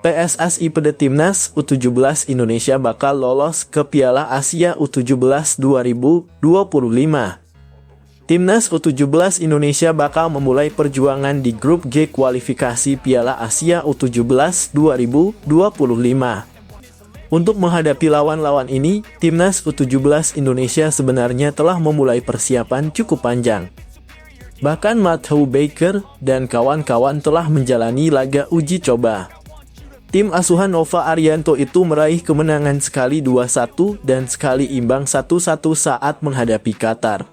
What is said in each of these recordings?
PSSI Pede Timnas U17 Indonesia bakal lolos ke Piala Asia U17 2025. Timnas U17 Indonesia bakal memulai perjuangan di grup G kualifikasi Piala Asia U17 2025. Untuk menghadapi lawan-lawan ini, Timnas U17 Indonesia sebenarnya telah memulai persiapan cukup panjang. Bahkan Matthew Baker dan kawan-kawan telah menjalani laga uji coba. Tim asuhan Nova Arianto itu meraih kemenangan sekali 2-1 dan sekali imbang 1-1 saat menghadapi Qatar.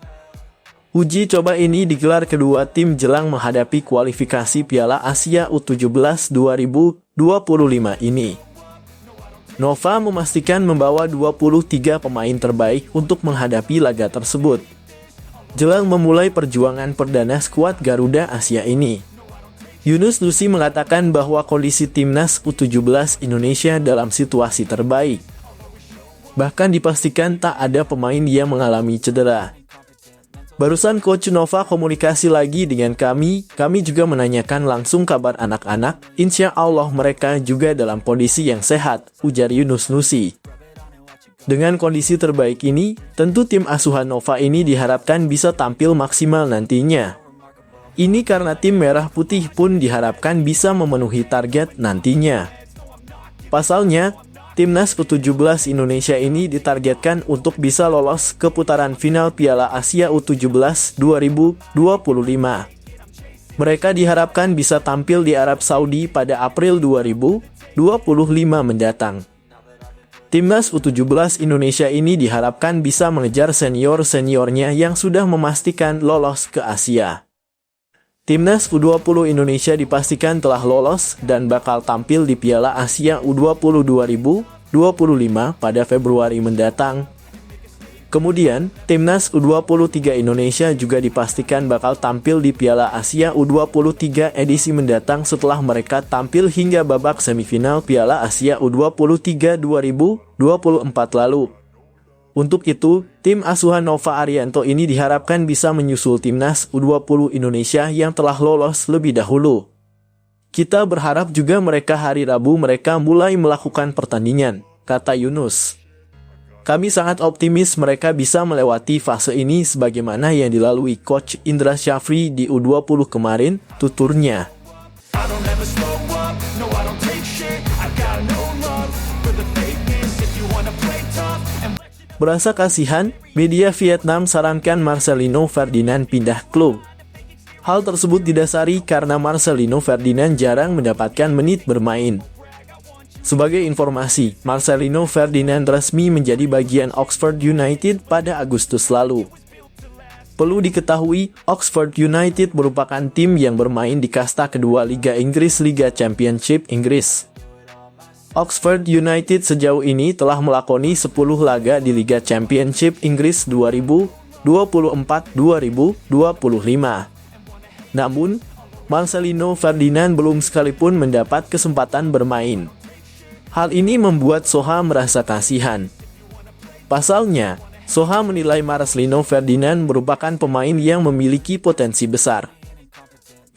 Uji coba ini digelar kedua tim jelang menghadapi kualifikasi Piala Asia U17 2025 ini. Nova memastikan membawa 23 pemain terbaik untuk menghadapi laga tersebut, jelang memulai perjuangan perdana skuad Garuda Asia ini. Yunus Nusi mengatakan bahwa kondisi Timnas U17 Indonesia dalam situasi terbaik. Bahkan dipastikan tak ada pemain yang mengalami cedera. Barusan Coach Nova komunikasi lagi dengan kami juga menanyakan langsung kabar anak-anak, insya Allah mereka juga dalam kondisi yang sehat, ujar Yunus Nusi. Dengan kondisi terbaik ini, tentu tim asuhan Nova ini diharapkan bisa tampil maksimal nantinya. Ini karena tim merah putih pun diharapkan bisa memenuhi target nantinya. Pasalnya, Timnas U17 Indonesia ini ditargetkan untuk bisa lolos ke putaran final Piala Asia U17 2025. Mereka diharapkan bisa tampil di Arab Saudi pada April 2025 mendatang. Timnas U17 Indonesia ini diharapkan bisa mengejar senior-seniornya yang sudah memastikan lolos ke Asia. Timnas U20 Indonesia dipastikan telah lolos dan bakal tampil di Piala Asia U20 2025 pada Februari mendatang. Kemudian, Timnas U23 Indonesia juga dipastikan bakal tampil di Piala Asia U23 edisi mendatang setelah mereka tampil hingga babak semifinal Piala Asia U23 2024 lalu. Untuk itu, tim asuhan Nova Arianto ini diharapkan bisa menyusul Timnas U20 Indonesia yang telah lolos lebih dahulu. Kita berharap juga hari Rabu mereka mulai melakukan pertandingan, kata Yunus. Kami sangat optimis mereka bisa melewati fase ini sebagaimana yang dilalui Coach Indra Syafri di U20 kemarin, tuturnya. Berasa kasihan, media Vietnam sarankan Marcelino Ferdinand pindah klub. Hal tersebut didasari karena Marcelino Ferdinand jarang mendapatkan menit bermain. Sebagai informasi, Marcelino Ferdinand resmi menjadi bagian Oxford United pada Agustus lalu. Perlu diketahui, Oxford United merupakan tim yang bermain di kasta kedua Liga Inggris Liga Championship Inggris. Oxford United sejauh ini telah melakoni 10 laga di Liga Championship Inggris 2024-2025. Namun, Marcelino Ferdinand belum sekalipun mendapat kesempatan bermain. Hal ini membuat Soha merasa kasihan. Pasalnya, Soha menilai Marcelino Ferdinand merupakan pemain yang memiliki potensi besar.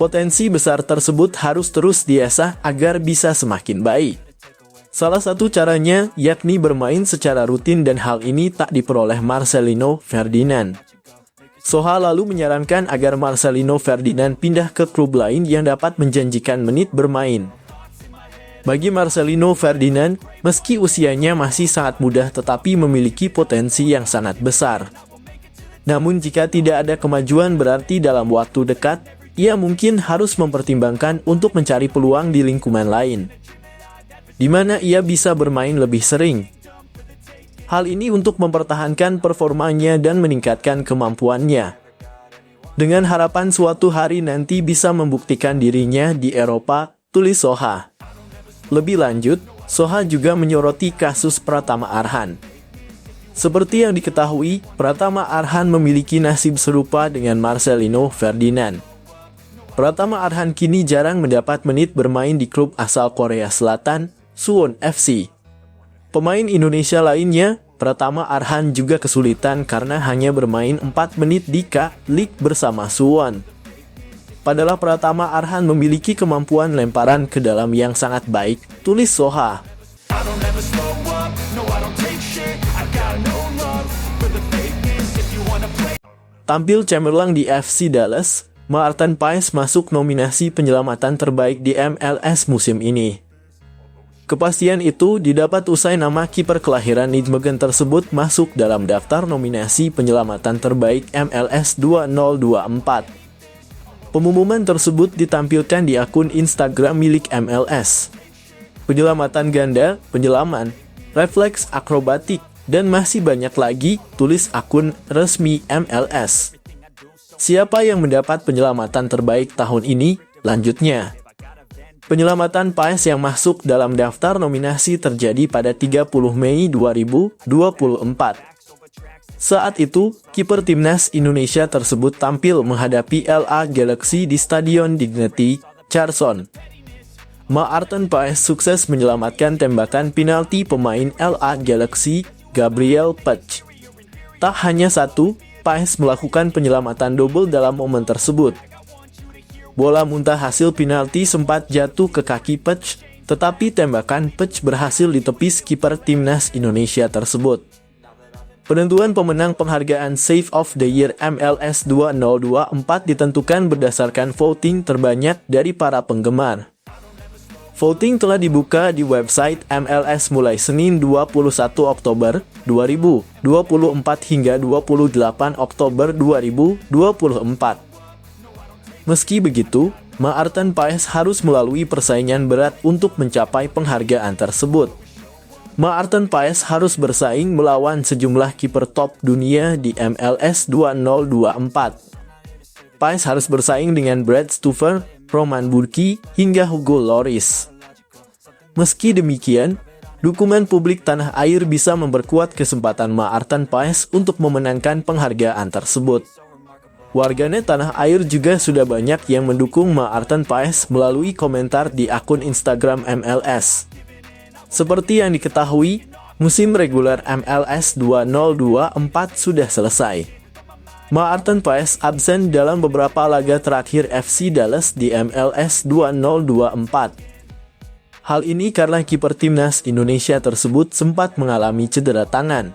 Potensi besar tersebut harus terus diasah agar bisa semakin baik. Salah satu caranya yakni bermain secara rutin dan hal ini tak diperoleh Marcelino Ferdinand. Soha lalu menyarankan agar Marcelino Ferdinand pindah ke klub lain yang dapat menjanjikan menit bermain. Bagi Marcelino Ferdinand, meski usianya masih sangat muda tetapi memiliki potensi yang sangat besar. Namun jika tidak ada kemajuan berarti dalam waktu dekat, ia mungkin harus mempertimbangkan untuk mencari peluang di lingkungan lain, di mana ia bisa bermain lebih sering. Hal ini untuk mempertahankan performanya dan meningkatkan kemampuannya. Dengan harapan suatu hari nanti bisa membuktikan dirinya di Eropa, tulis Soha. Lebih lanjut, Soha juga menyoroti kasus Pratama Arhan. Seperti yang diketahui, Pratama Arhan memiliki nasib serupa dengan Marcelino Ferdinand. Pratama Arhan kini jarang mendapat menit bermain di klub asal Korea Selatan, Suwon FC. Pemain Indonesia lainnya, Pratama Arhan juga kesulitan karena hanya bermain 4 menit di K-League bersama Suwon. Padahal Pratama Arhan memiliki kemampuan lemparan ke dalam yang sangat baik, tulis Soha. Tampil cemerlang di FC Dallas, Maarten Paes masuk nominasi penyelamatan terbaik di MLS musim ini. Kepastian itu didapat usai nama kiper kelahiran Nijmegen tersebut masuk dalam daftar nominasi penyelamatan terbaik MLS 2024. Pengumuman tersebut ditampilkan di akun Instagram milik MLS. Penyelamatan ganda, penyelaman, refleks akrobatik, dan masih banyak lagi, tulis akun resmi MLS. Siapa yang mendapat penyelamatan terbaik tahun ini? Lanjutnya. Penyelamatan Paes yang masuk dalam daftar nominasi terjadi pada 30 Mei 2024. Saat itu, kiper timnas Indonesia tersebut tampil menghadapi LA Galaxy di Stadion Dignity, Carson. Maarten Paes sukses menyelamatkan tembakan penalti pemain LA Galaxy, Gabriel Pech. Tak hanya satu, Paes melakukan penyelamatan double dalam momen tersebut. Bola muntah hasil penalti sempat jatuh ke kaki Pech, tetapi tembakan Pech berhasil ditepis kiper timnas Indonesia tersebut. Penentuan pemenang penghargaan Save of the Year MLS 2024 ditentukan berdasarkan voting terbanyak dari para penggemar. Voting telah dibuka di website MLS mulai Senin 21 Oktober 2024 hingga 28 Oktober 2024. Meski begitu, Maarten Paes harus melalui persaingan berat untuk mencapai penghargaan tersebut. Maarten Paes harus bersaing melawan sejumlah kiper top dunia di MLS 2024. Paes harus bersaing dengan Brad Stuver, Roman Burki, hingga Hugo Lloris. Meski demikian, dukungan publik tanah air bisa memperkuat kesempatan Maarten Paes untuk memenangkan penghargaan tersebut. Warganet tanah air juga sudah banyak yang mendukung Maarten Paes melalui komentar di akun Instagram MLS. Seperti yang diketahui, musim reguler MLS 2024 sudah selesai. Maarten Paes absen dalam beberapa laga terakhir FC Dallas di MLS 2024. Hal ini karena kiper timnas Indonesia tersebut sempat mengalami cedera tangan.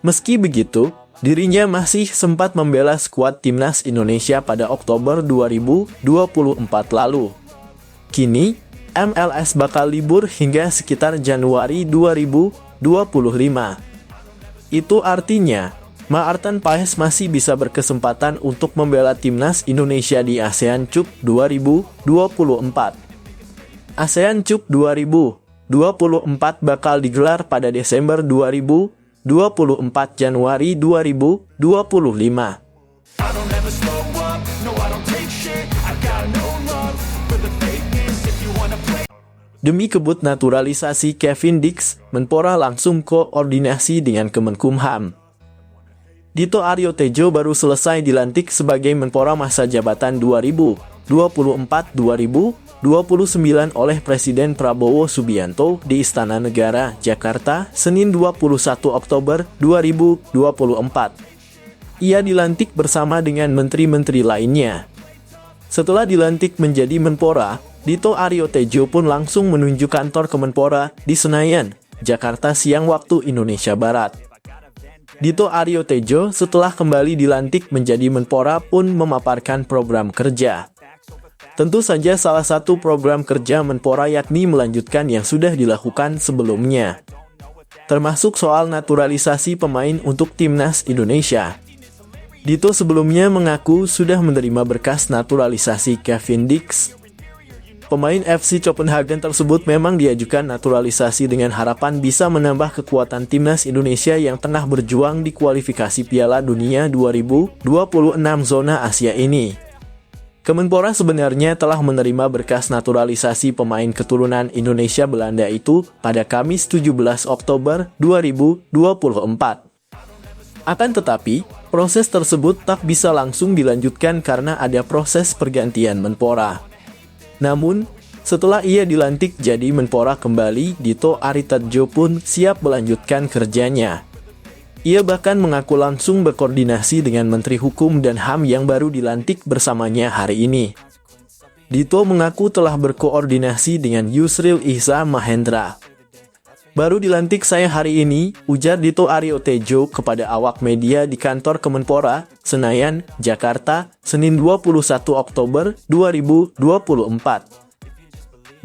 Meski begitu, dirinya masih sempat membela skuad timnas Indonesia pada Oktober 2024 lalu. Kini, MLS bakal libur hingga sekitar Januari 2025. Itu artinya, Maarten Paes masih bisa berkesempatan untuk membela timnas Indonesia di ASEAN Cup 2024. ASEAN Cup 2024 bakal digelar pada Desember 2024 Januari 2025. Demi kebut naturalisasi Kevin Dix, Menpora langsung koordinasi dengan Kemenkumham. Dito Aryo Tejo baru selesai dilantik sebagai Menpora masa jabatan 2024-2029 oleh Presiden Prabowo Subianto di Istana Negara, Jakarta, Senin 21 Oktober 2024. Ia dilantik bersama dengan menteri-menteri lainnya. Setelah dilantik menjadi Menpora, Dito Aryo Tejo pun langsung menuju kantor Kemenpora di Senayan, Jakarta siang waktu Indonesia Barat. Dito Aryo Tejo setelah kembali dilantik menjadi Menpora pun memaparkan program kerja. Tentu saja salah satu program kerja Menpora yakni melanjutkan yang sudah dilakukan sebelumnya, termasuk soal naturalisasi pemain untuk timnas Indonesia. Dito sebelumnya mengaku sudah menerima berkas naturalisasi Kevin Dix. Pemain FC Copenhagen tersebut memang diajukan naturalisasi dengan harapan bisa menambah kekuatan timnas Indonesia yang tengah berjuang di kualifikasi Piala Dunia 2026 zona Asia ini. Kemenpora sebenarnya telah menerima berkas naturalisasi pemain keturunan Indonesia Belanda itu pada Kamis 17 Oktober 2024. Akan tetapi, proses tersebut tak bisa langsung dilanjutkan karena ada proses pergantian Menpora. Namun, setelah ia dilantik jadi Menpora kembali, Dito Aryo Tejo pun siap melanjutkan kerjanya. Ia bahkan mengaku langsung berkoordinasi dengan Menteri Hukum dan HAM yang baru dilantik bersamanya hari ini. Dito mengaku telah berkoordinasi dengan Yusril Ihza Mahendra. "Baru dilantik saya hari ini," ujar Dito Aryo Tejo kepada awak media di kantor Kemenpora, Senayan, Jakarta, Senin 21 Oktober 2024.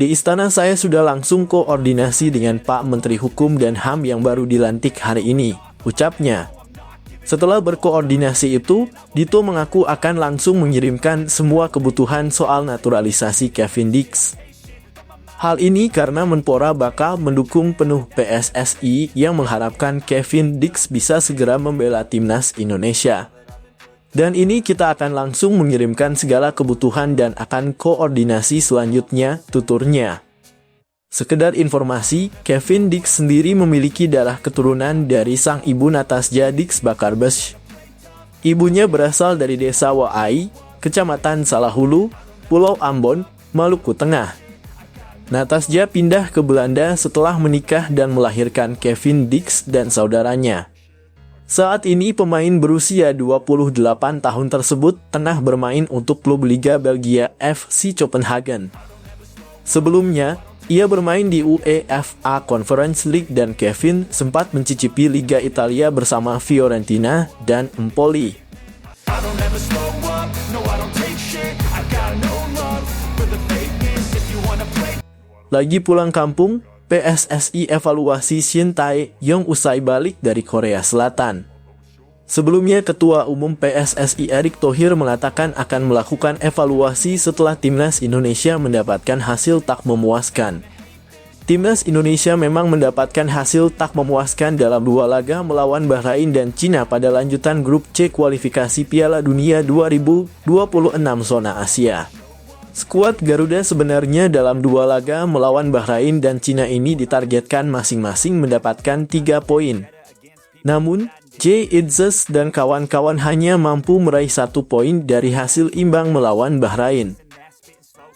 "Di istana saya sudah langsung koordinasi dengan Pak Menteri Hukum dan HAM yang baru dilantik hari ini," ucapnya. Setelah berkoordinasi itu, Dito mengaku akan langsung mengirimkan semua kebutuhan soal naturalisasi Kevin Dix. Hal ini karena Menpora bakal mendukung penuh PSSI yang mengharapkan Kevin Dix bisa segera membela timnas Indonesia. "Dan ini kita akan langsung mengirimkan segala kebutuhan dan akan koordinasi selanjutnya," tuturnya. Sekedar informasi, Kevin Dix sendiri memiliki darah keturunan dari sang ibu Natasja Dix Bakarbes. Ibunya berasal dari desa Waai, Kecamatan Salahulu, Pulau Ambon, Maluku Tengah. Natasja pindah ke Belanda setelah menikah dan melahirkan Kevin Dix dan saudaranya. Saat ini pemain berusia 28 tahun tersebut tengah bermain untuk klub Liga Belgia FC Copenhagen. Sebelumnya, ia bermain di UEFA Conference League dan Kevin sempat mencicipi Liga Italia bersama Fiorentina dan Empoli. Lagi pulang kampung, PSSI evaluasi Shin Tae-yong usai balik dari Korea Selatan. Sebelumnya, Ketua Umum PSSI Erick Thohir mengatakan akan melakukan evaluasi setelah timnas Indonesia mendapatkan hasil tak memuaskan. Timnas Indonesia memang mendapatkan hasil tak memuaskan dalam 2 laga melawan Bahrain dan Cina pada lanjutan grup C kualifikasi Piala Dunia 2026 zona Asia. Skuad Garuda sebenarnya dalam 2 laga melawan Bahrain dan Cina ini ditargetkan masing-masing mendapatkan 3 poin. Namun, Jay Itzes dan kawan-kawan hanya mampu meraih 1 poin dari hasil imbang melawan Bahrain.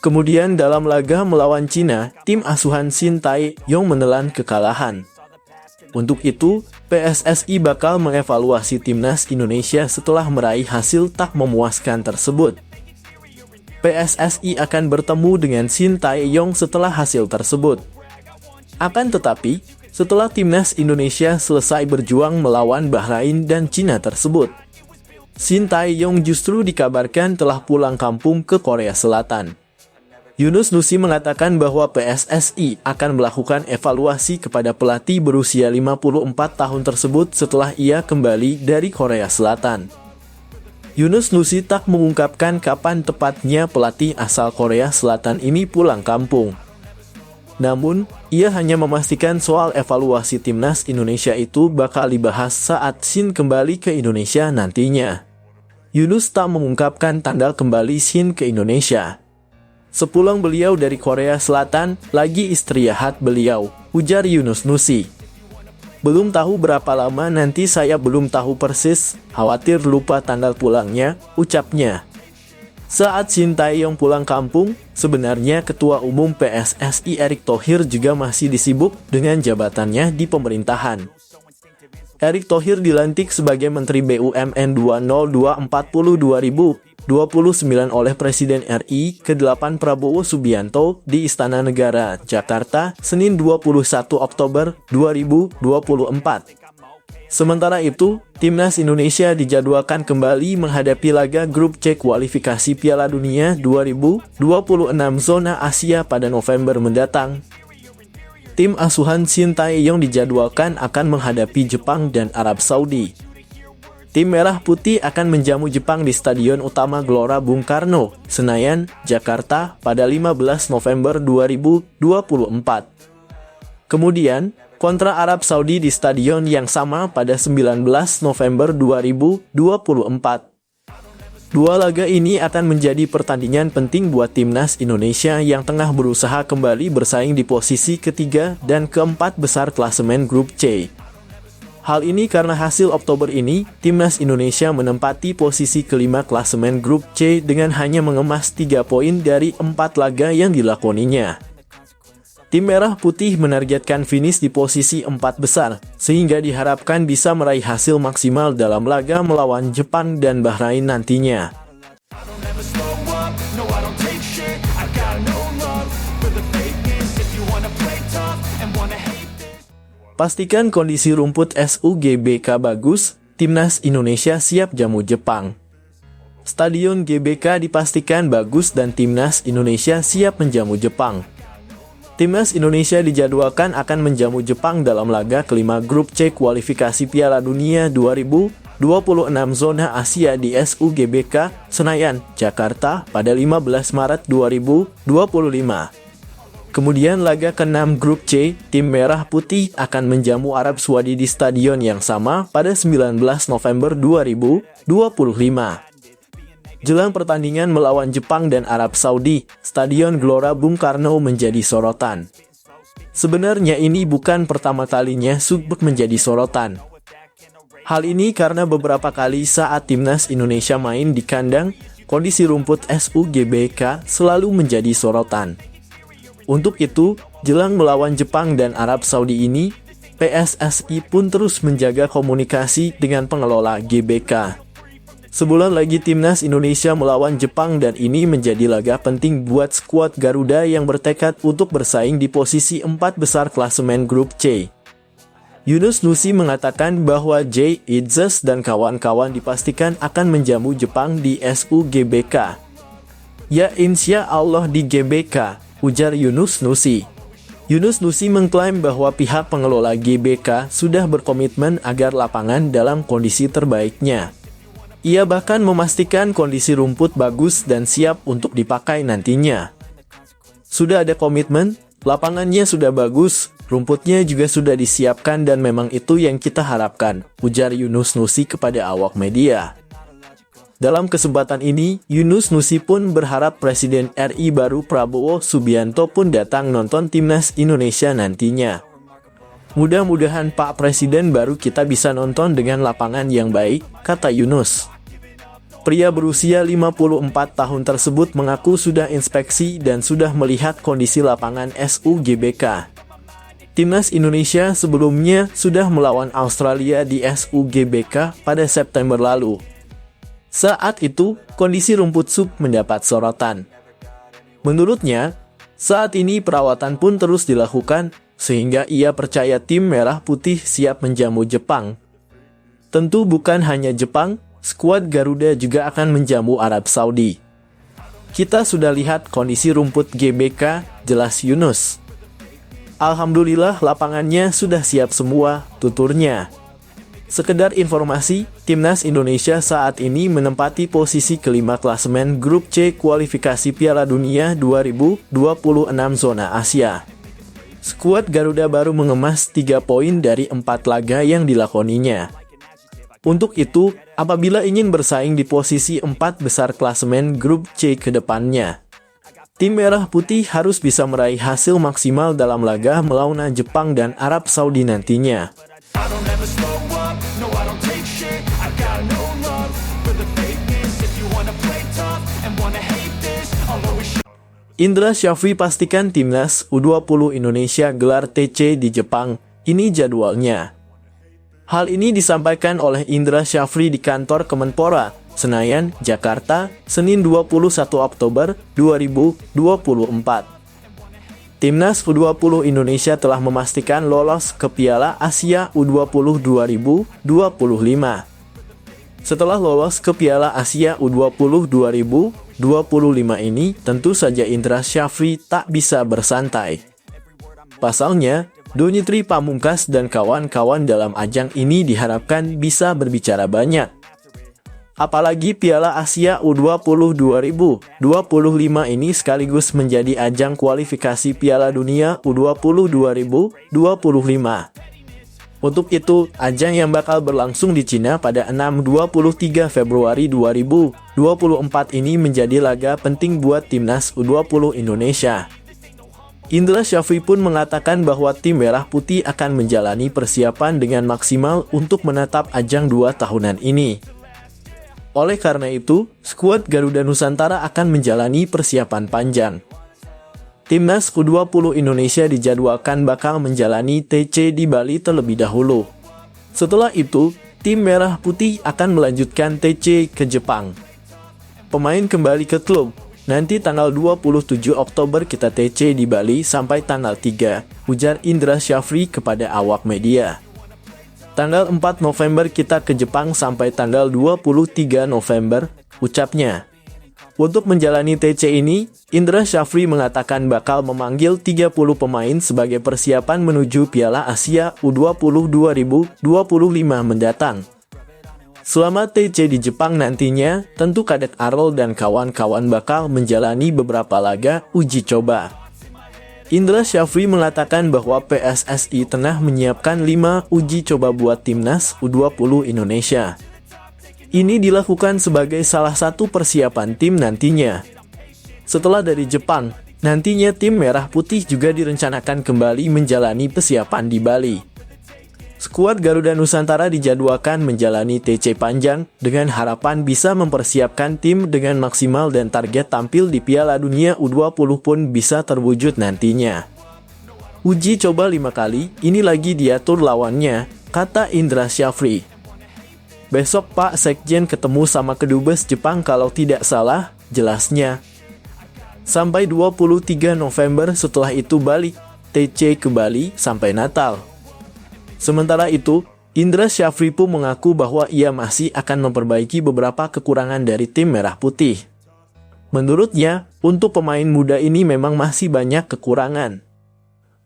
Kemudian dalam laga melawan Cina, tim asuhan Shin Tae-yong menelan kekalahan. Untuk itu, PSSI bakal mengevaluasi timnas Indonesia setelah meraih hasil tak memuaskan tersebut. PSSI akan bertemu dengan Shin Tae-yong setelah hasil tersebut. Akan tetapi, setelah timnas Indonesia selesai berjuang melawan Bahrain dan Cina tersebut, Shin Tae-yong justru dikabarkan telah pulang kampung ke Korea Selatan. Yunus Nusi mengatakan bahwa PSSI akan melakukan evaluasi kepada pelatih berusia 54 tahun tersebut setelah ia kembali dari Korea Selatan. Yunus Nusi tak mengungkapkan kapan tepatnya pelatih asal Korea Selatan ini pulang kampung. Namun, ia hanya memastikan soal evaluasi timnas Indonesia itu bakal dibahas saat Shin kembali ke Indonesia nantinya. Yunus tak mengungkapkan tanggal kembali Shin ke Indonesia. "Sepulang beliau dari Korea Selatan, lagi istirahat beliau," ujar Yunus Nusi. "Belum tahu berapa lama nanti, saya belum tahu persis, khawatir lupa tanggal pulangnya," ucapnya. Saat Shin Tae-yong pulang kampung, sebenarnya Ketua Umum PSSI Erick Thohir juga masih disibuk dengan jabatannya di pemerintahan. Erick Thohir dilantik sebagai Menteri BUMN 2024-2029 oleh Presiden RI ke-8 Prabowo Subianto di Istana Negara, Jakarta, Senin 21 Oktober 2024. Sementara itu, timnas Indonesia dijadwalkan kembali menghadapi laga grup C kualifikasi Piala Dunia 2026 zona Asia pada November mendatang. Tim asuhan Shin Tae-yong dijadwalkan akan menghadapi Jepang dan Arab Saudi. Tim Merah Putih akan menjamu Jepang di Stadion Utama Gelora Bung Karno, Senayan, Jakarta pada 15 November 2024. Kemudian, kontra Arab Saudi di stadion yang sama pada 19 November 2024. Dua laga ini akan menjadi pertandingan penting buat timnas Indonesia yang tengah berusaha kembali bersaing di posisi ketiga dan keempat besar klasemen grup C. Hal ini karena hasil Oktober ini, timnas Indonesia menempati posisi kelima klasemen grup C dengan hanya mengemas 3 poin dari 4 laga yang dilakoninya. Tim Merah Putih menargetkan finish di posisi 4 besar, sehingga diharapkan bisa meraih hasil maksimal dalam laga melawan Jepang dan Bahrain nantinya. Pastikan kondisi rumput SUGBK bagus, Timnas Indonesia siap jamu Jepang. Stadion GBK dipastikan bagus dan Timnas Indonesia siap menjamu Jepang. Timnas Indonesia dijadwalkan akan menjamu Jepang dalam laga kelima grup C kualifikasi Piala Dunia 2026 zona Asia di SUGBK, Senayan, Jakarta pada 15 Maret 2025. Kemudian laga ke-6 grup C, Tim Merah Putih akan menjamu Arab Saudi di stadion yang sama pada 19 November 2025. Jelang pertandingan melawan Jepang dan Arab Saudi, Stadion Gelora Bung Karno menjadi sorotan. Sebenarnya ini bukan pertama kalinya Sugbek menjadi sorotan. Hal ini karena beberapa kali saat Timnas Indonesia main di kandang, kondisi rumput SUGBK selalu menjadi sorotan. Untuk itu, jelang melawan Jepang dan Arab Saudi ini, PSSI pun terus menjaga komunikasi dengan pengelola GBK. Sebulan lagi Timnas Indonesia melawan Jepang dan ini menjadi laga penting buat skuad Garuda yang bertekad untuk bersaing di posisi 4 besar klasemen grup C. Yunus Nusi mengatakan bahwa Jay Idzes dan kawan-kawan dipastikan akan menjamu Jepang di SUGBK. Ya insya Allah di GBK, ujar Yunus Nusi. Yunus Nusi mengklaim bahwa pihak pengelola GBK sudah berkomitmen agar lapangan dalam kondisi terbaiknya. Ia bahkan memastikan kondisi rumput bagus dan siap untuk dipakai nantinya. Sudah ada komitmen, lapangannya sudah bagus, rumputnya juga sudah disiapkan dan memang itu yang kita harapkan, ujar Yunus Nusi kepada awak media. Dalam kesempatan ini, Yunus Nusi pun berharap Presiden RI baru Prabowo Subianto pun datang nonton Timnas Indonesia nantinya. Mudah-mudahan Pak Presiden baru kita bisa nonton dengan lapangan yang baik, kata Yunus. Pria berusia 54 tahun tersebut mengaku sudah inspeksi dan sudah melihat kondisi lapangan SUGBK. Timnas Indonesia sebelumnya sudah melawan Australia di SUGBK pada September lalu. Saat itu, kondisi rumput sub mendapat sorotan. Menurutnya, saat ini perawatan pun terus dilakukan, sehingga ia percaya tim Merah Putih siap menjamu Jepang. Tentu bukan hanya Jepang, skuad Garuda juga akan menjamu Arab Saudi. Kita sudah lihat kondisi rumput GBK, jelas Yunus. Alhamdulillah lapangannya sudah siap semua, tuturnya. Sekedar informasi, Timnas Indonesia saat ini menempati posisi kelima klasemen grup C kualifikasi Piala Dunia 2026 zona Asia. Skuad Garuda baru mengemas 3 poin dari 4 laga yang dilakoninya. Untuk itu, apabila ingin bersaing di posisi 4 besar klasemen grup C ke depannya, tim Merah Putih harus bisa meraih hasil maksimal dalam laga melawan Jepang dan Arab Saudi nantinya. Indra Syafri pastikan Timnas U20 Indonesia gelar TC di Jepang, ini jadwalnya. Hal ini disampaikan oleh Indra Syafri di kantor Kemenpora, Senayan, Jakarta, Senin 21 Oktober 2024. Timnas U20 Indonesia telah memastikan lolos ke Piala Asia U20 2025. Setelah lolos ke Piala Asia U20 2025 ini, tentu saja Indra Syafri tak bisa bersantai. Pasalnya, Donitri Pamungkas dan kawan-kawan dalam ajang ini diharapkan bisa berbicara banyak. Apalagi Piala Asia U20 2025 ini sekaligus menjadi ajang kualifikasi Piala Dunia U20 2025. Untuk itu, ajang yang bakal berlangsung di Cina pada 6-23 Februari 2024 ini menjadi laga penting buat Timnas U20 Indonesia. Indra Syafri pun mengatakan bahwa tim Merah Putih akan menjalani persiapan dengan maksimal untuk menatap ajang 2 tahunan ini. Oleh karena itu, skuad Garuda Nusantara akan menjalani persiapan panjang. Timnas U20 Indonesia dijadwalkan bakal menjalani TC di Bali terlebih dahulu. Setelah itu, tim Merah Putih akan melanjutkan TC ke Jepang. Pemain kembali ke klub. Nanti tanggal 27 Oktober kita TC di Bali sampai tanggal 3, ujar Indra Syafri kepada awak media. Tanggal 4 November kita ke Jepang sampai tanggal 23 November, ucapnya. Untuk menjalani TC ini, Indra Syafri mengatakan bakal memanggil 30 pemain sebagai persiapan menuju Piala Asia U20 2025 mendatang. Selama TC di Jepang nantinya, tentu Kadek Arol dan kawan-kawan bakal menjalani beberapa laga uji coba. Indra Syafri mengatakan bahwa PSSI tengah menyiapkan 5 uji coba buat Timnas U20 Indonesia. Ini dilakukan sebagai salah satu persiapan tim nantinya. Setelah dari Jepang, nantinya tim Merah Putih juga direncanakan kembali menjalani persiapan di Bali. Skuad Garuda Nusantara dijadwalkan menjalani TC panjang dengan harapan bisa mempersiapkan tim dengan maksimal dan target tampil di Piala Dunia U20 pun bisa terwujud nantinya. Uji coba 5 kali, ini lagi diatur lawannya, kata Indra Syafri. Besok Pak Sekjen ketemu sama kedubes Jepang kalau tidak salah, jelasnya. Sampai 23 November setelah itu balik, TC ke Bali sampai Natal. Sementara itu, Indra Syafri pun mengaku bahwa ia masih akan memperbaiki beberapa kekurangan dari tim Merah Putih. Menurutnya, untuk pemain muda ini memang masih banyak kekurangan.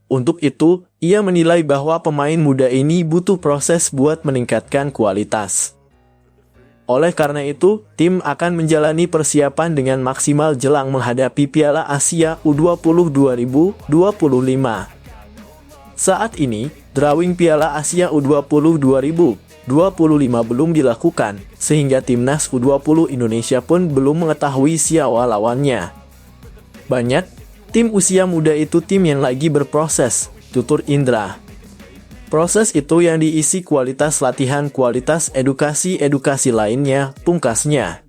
Untuk itu, ia menilai bahwa pemain muda ini butuh proses buat meningkatkan kualitas. Oleh karena itu, tim akan menjalani persiapan dengan maksimal jelang menghadapi Piala Asia U20 2025. Saat ini, drawing Piala Asia U20 2025 belum dilakukan, sehingga Timnas U20 Indonesia pun belum mengetahui siapa lawannya. Banyak tim usia muda itu tim yang lagi berproses, tutur Indra. Proses itu yang diisi kualitas latihan, kualitas edukasi lainnya, pungkasnya.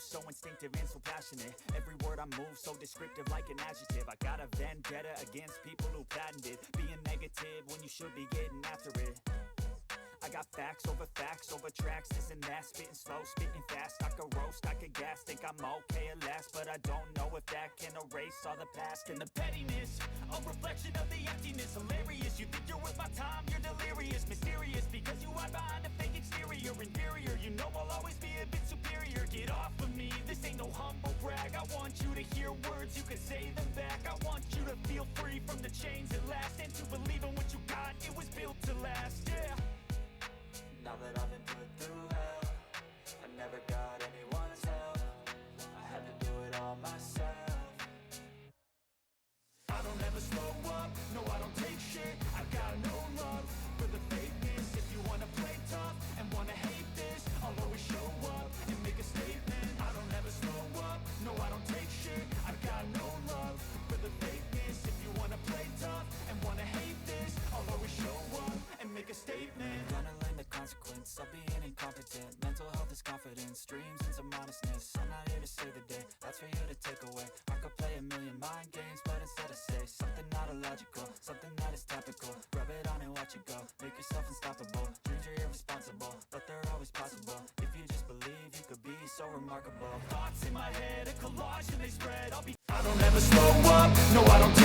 So instinctive and so passionate. Every word I move so descriptive like an adjective. I got a vendetta against people who patented being negative when you should be getting after it. I got facts over tracks, this and that, spitting slow, spitting fast. I could roast, I could gas, think I'm okay at last, but I don't know if that can erase all the past and the pettiness, a reflection of the emptiness. Hilarious, you think you're worth my time, you're delirious, mysterious, because you hide behind a fake exterior. Inferior, you know I'll always be a bit superior. Get off of me, this ain't no humble brag. I want you to hear words, you can say them back. I want you to feel free from the chains at last, and to believe in what you got, it was built to last, yeah. Now that I've been put through hell, I never got anyone's help. I had to do it all myself. I don't ever slow up, no I don't take shit. I got no love for the fakeness. If you wanna play tough and wanna hate this, I'll always show up and make a statement. I don't ever slow up, no I don't take shit. I got no love for the fakeness. If you wanna play tough and wanna hate this, I'll always show up and make a statement. Gonna learn the consequence of being incompetent. Mental health is confidence, dreams and some honestness. I'm not here to save the day, that's for you to take away. I could play a million mind games, but instead I say something not illogical, something that is topical. Rub it on and watch it go, make yourself unstoppable. Dreams are irresponsible, but they're always possible. If you just believe, you could be so remarkable. Thoughts in my head, a collage and they spread. I don't ever slow up, no I don't